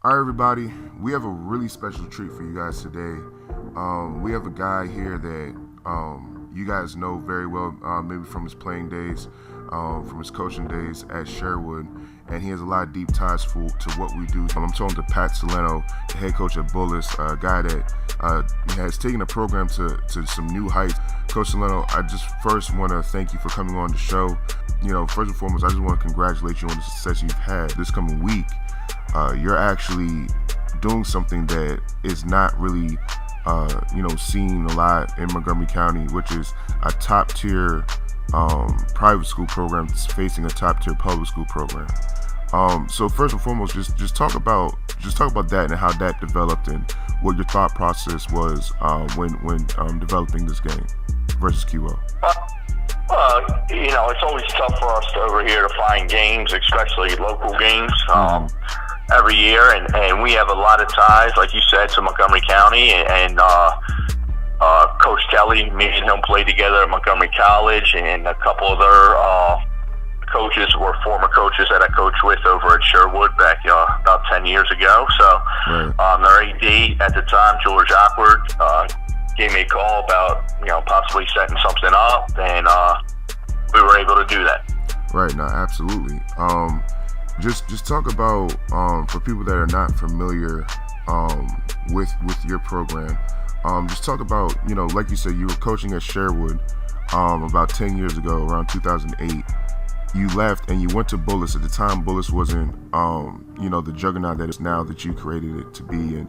All right, everybody, we have a really special treat for you guys today. We have a guy here that you guys know very well, maybe from his playing days, from his coaching days at Sherwood, and he has a lot of deep ties to what we do. I'm talking to Pat Cilento, the head coach at Bullis, a guy that has taken the program to some new heights. Coach Cilento, I just first want to thank you for coming on the show. First and foremost, I just want to congratulate you on the success you've had this coming week. You're actually doing something that is not really, seen a lot in Montgomery County, which is a top-tier private school program facing a top-tier public school program. So first and foremost, just talk about that and how that developed and what your thought process was when developing this game versus QO. It's always tough for us over here to find games, especially local games. Every year, and we have a lot of ties, like you said, to Montgomery County, and Coach Kelly, me and him played together at Montgomery College, and a couple other coaches were former coaches that I coached with over at Sherwood back about 10 years ago. So their AD at the time, George Awkward, gave me a call about possibly setting something up, and we were able to do that. Right, no, absolutely. Just talk about, for people that are not familiar with your program, just talk about, like you said, you were coaching at Sherwood about 10 years ago, around 2008. You left and you went to Bullis. At the time, Bullis wasn't, the juggernaut that is now that you created it to be. And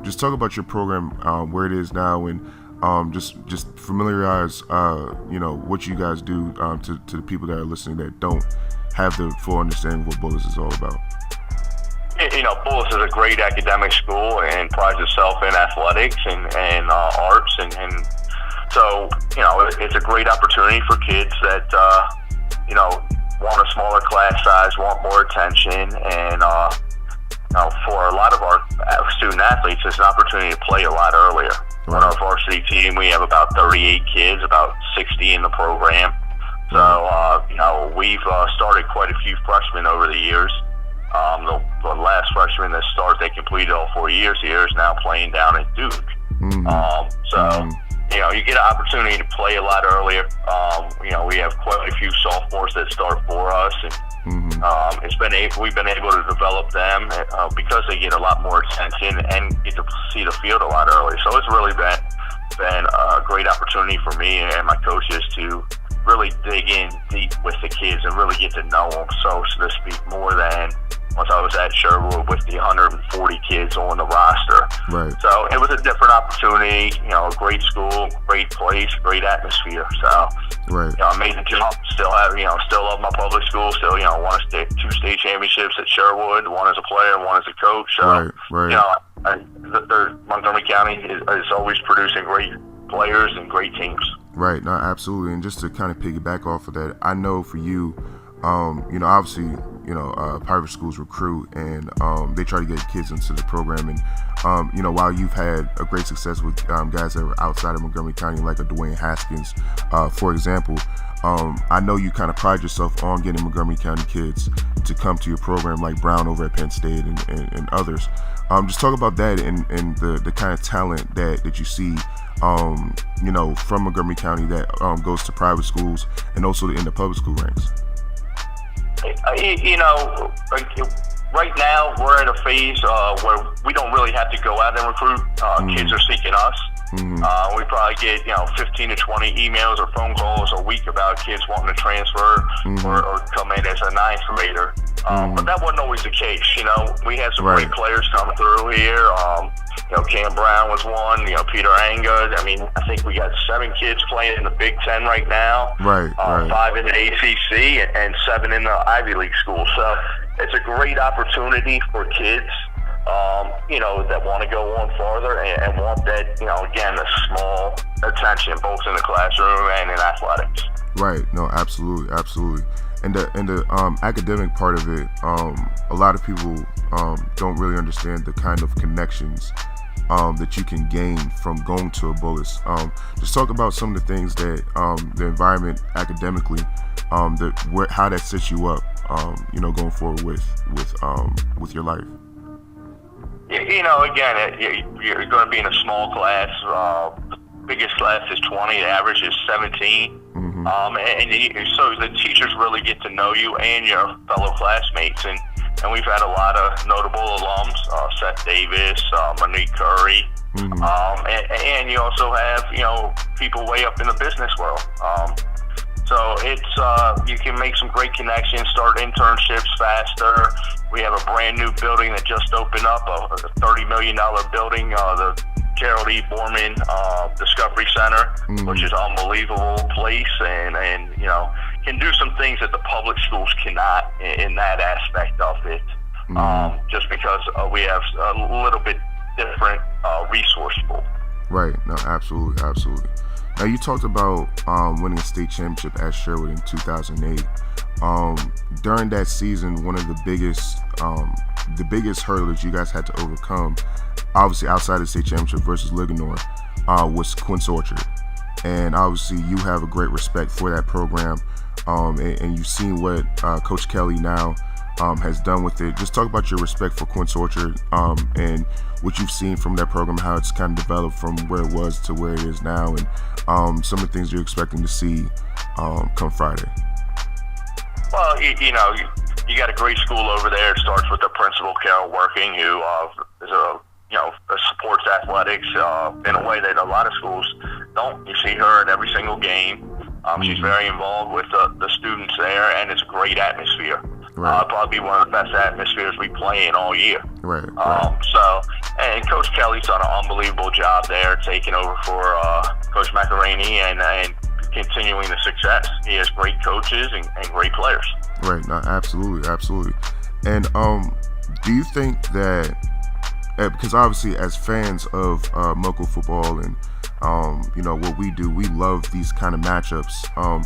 just talk about your program, where it is now, and just familiarize, what you guys do to the people that are listening that don't have the full understanding of what Bullis is all about. Bullis is a great academic school and prides itself in athletics and arts, and so it's a great opportunity for kids that want a smaller class size, want more attention, and for a lot of our student athletes, it's an opportunity to play a lot earlier. Right. On our varsity team, we have about 38 kids, about 60 in the program. So, we've started quite a few freshmen over the years. The last freshman that started, they completed all 4 years here, is now playing down at Duke. You get an opportunity to play a lot earlier. We have quite a few sophomores that start for us, and we've been able to develop them because they get a lot more attention and get to see the field a lot earlier. So it's really been a great opportunity for me and my coaches to really dig in deep with the kids and really get to know them, so to speak, more than once I was at Sherwood with the 140 kids on the roster. Right. So it was a different opportunity, a great school, great place, great atmosphere. So, amazing job. Still love my public school. Still, won 2 state championships at Sherwood, one as a player, one as a coach. So, Montgomery County is always producing great players and great teams. Right, no, absolutely. And just to kind of piggyback off of that, I know for you, obviously, private schools recruit and they try to get kids into the program. And, while you've had a great success with guys that are outside of Montgomery County, like a Dwayne Haskins, for example, I know you kind of pride yourself on getting Montgomery County kids to come to your program, like Brown over at Penn State and others. Just talk about that and the kind of talent that you see, from Montgomery County that goes to private schools and also in the public school ranks. Right now we're at a phase where we don't really have to go out and recruit. Kids are seeking us. We probably get 15 to 20 emails or phone calls a week about kids wanting to transfer or come in as a ninth grader. But that wasn't always the case. We had some great players coming through here. Cam Brown was one. Peter Anga. I think we got 7 kids playing in the Big Ten right now. 5 in the ACC and 7 in the Ivy League school. So it's a great opportunity for kids, that want to go on farther and want that, again, a small attention both in the classroom and in athletics. Right. No, absolutely. And the academic part of it, a lot of people don't really understand the kind of connections that you can gain from going to a Bullis. Just talk about some of the things that the environment academically, how that sets you up, going forward with your life. Again, you're going to be in a small class. The biggest class is 20. The average is 17. Mm-hmm. So the teachers really get to know you and your fellow classmates. And we've had a lot of notable alums, Seth Davis, Monique Curry. Mm-hmm. And you also have, people way up in the business world. So it's you can make some great connections, start internships faster. We have a brand new building that just opened up, a $30 million building, the Gerald E. Borman Discovery Center, Mm-hmm. which is an unbelievable place, and can do some things that the public schools cannot in that aspect of it. Mm-hmm. Just because we have a little bit different resource pool. Right. No, absolutely. Now, you talked about winning a state championship at Sherwood in 2008. During that season, one of the biggest hurdles you guys had to overcome, obviously outside of the state championship versus Ligonor, was Quince Orchard. And obviously you have a great respect for that program, and you've seen what Coach Kelly now has done with it. Just talk about your respect for Quince Orchard and what you've seen from that program, how it's kind of developed from where it was to where it is now, and some of the things you're expecting to see come Friday. Well, you got a great school over there. It starts with the principal, Carol Working, who supports athletics in a way that a lot of schools don't. You see her at every single game. She's very involved with the students there, and it's a great atmosphere. Right. Probably one of the best atmospheres we play in all year. Right. And Coach Kelly's done an unbelievable job there, taking over for Coach McElraney and continuing the success. He has great coaches and great players. Right. No, absolutely. And do you think that, because obviously as fans of MOCO football and what we do, we love these kind of matchups.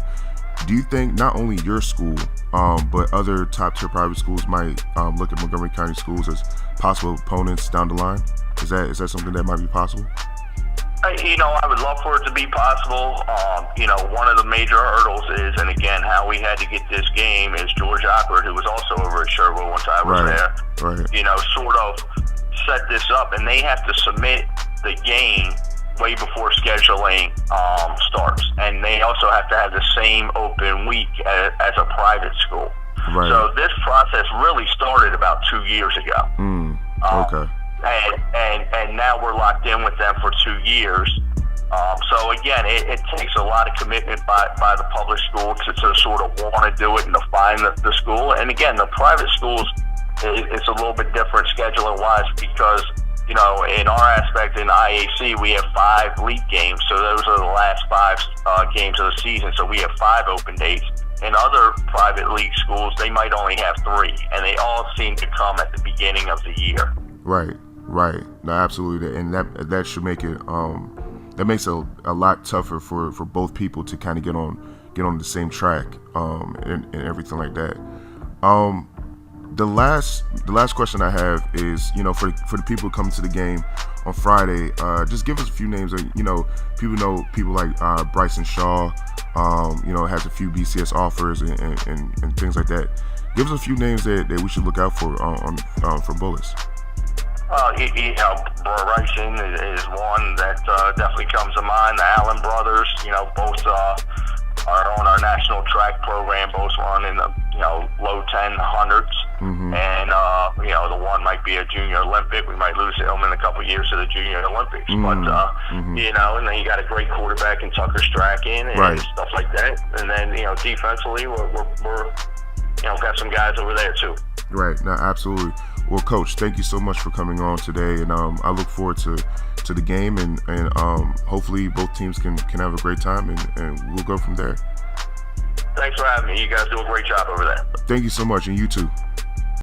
Do you think not only your school, but other top-tier private schools might look at Montgomery County schools as possible opponents down the line? Is that something that might be possible? I would love for it to be possible. One of the major hurdles is, and again, how we had to get this game is George Awkward, who was also over at Sherwood once I was there. Right. Sort of set this up, and they have to submit the game way before scheduling starts, and they also have to have the same open week as a private school. Right. So this process really started about 2 years ago. Okay. And now we're locked in with them for 2 years. So again, it takes a lot of commitment by the public school to sort of want to do it and to find the school. And again, the private schools, it's a little bit different scheduling wise because in our aspect in IAC, we have 5 league games. So those are the last 5 games of the season. So we have 5 open dates. In other private league schools, they might only have 3, and they all seem to come at the beginning of the year. Right. No, absolutely. And that should make it, that makes it a lot tougher for both people to kind of get on the same track, and everything like that. The last question I have is, for the people coming to the game on Friday, just give us a few names. People like Bryson Shaw, has a few BCS offers and things like that. Give us a few names that we should look out for from Bullis. Bryson is one that definitely comes to mind. The Allen brothers, both are on our national track program, both run in the low 1000s. Mm-hmm. And the one might be a junior Olympic. We might lose him in a couple of years to the junior Olympics. Mm-hmm. But mm-hmm. And then you got a great quarterback in Tucker Strachan and stuff like that. And then defensively, we're got some guys over there too. Right. No, absolutely. Well, Coach, thank you so much for coming on today, and I look forward to the game, and hopefully both teams can have a great time, and we'll go from there. Thanks for having me. You guys do a great job over there. Thank you so much, and you too.